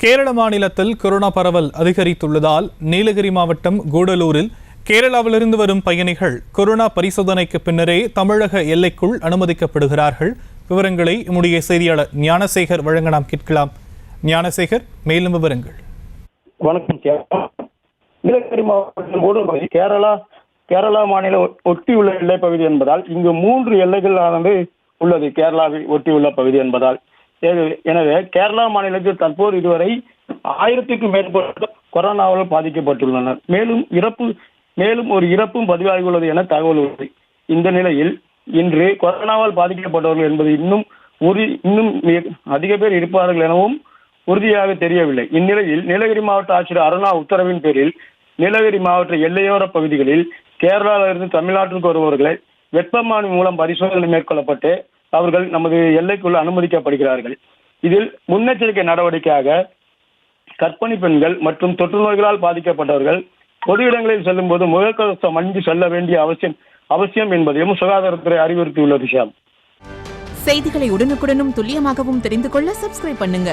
கேரள மாநிலத்தில் கொரோனா பரவல் அதிகரித்துள்ளதால் நீலகிரி மாவட்டம் கூடலூரில் கேரளாவிலிருந்து வரும் பயணிகள் கொரோனா பரிசோதனைக்கு பின்னரே தமிழக எல்லைக்குள் அனுமதிக்கப்படுகிறார்கள். விவரங்களை நம்முடைய செய்தியாளர் ஞானசேகர் வழங்க நாம் கேட்கலாம். ஞானசேகர், மேலும் விவரங்கள். வணக்கம். நீலகிரி மாவட்டம் கூடலூர் பகுதி கேரளா மாநில ஒட்டியுள்ள எல்லை பகுதி என்பதால் இங்கு 3 எல்லைகள் உள்ளது. கேரளாவை ஒட்டியுள்ள பகுதி என்பதால் எனவே கேரளா மாநிலத்தில் தற்போது இதுவரை 1000க்கும் மேற்பட்ட கொரோனாவால் பாதிக்கப்பட்டுள்ளனர். மேலும் ஒரு இறப்பும் பதிவாகியுள்ளது என தகவல் உள்ளது. இந்த நிலையில் இன்று கொரோனாவால் பாதிக்கப்பட்டவர்கள் என்பது இன்னும் அதிக பேர் இருப்பார்கள் எனவும் உறுதியாக தெரியவில்லை. இந்நிலையில் நீலகிரி மாவட்ட ஆட்சியர் அருணா உத்தரவின் பேரில் நீலகிரி மாவட்ட எல்லையோர பகுதிகளில் கேரளாவிலிருந்து தமிழ்நாட்டிற்கு வருபவர்களை வெப்பமானி மூலம் பரிசோதனை மேற்கொள்ளப்பட்டு அவர்கள் நமது எல்லைக்குள் அனுமதிக்கப்படுகிறார்கள். இதில் முன்னெச்சரிக்கை நடவடிக்கையாக கர்ப்பிணி பெண்கள் மற்றும் தொற்று நோய்களால் பாதிக்கப்பட்டவர்கள் பொது இடங்களில் செல்லும் போது முகக்கவசம் அணிந்து செல்ல வேண்டிய அவசியம் என்பதையும் சுகாதாரத்துறை அறிவுறுத்தியுள்ளது. செய்திகளை உடனுக்குடனும் துல்லியமாகவும் தெரிந்து கொள்ள சப்ஸ்கிரைப் பண்ணுங்க.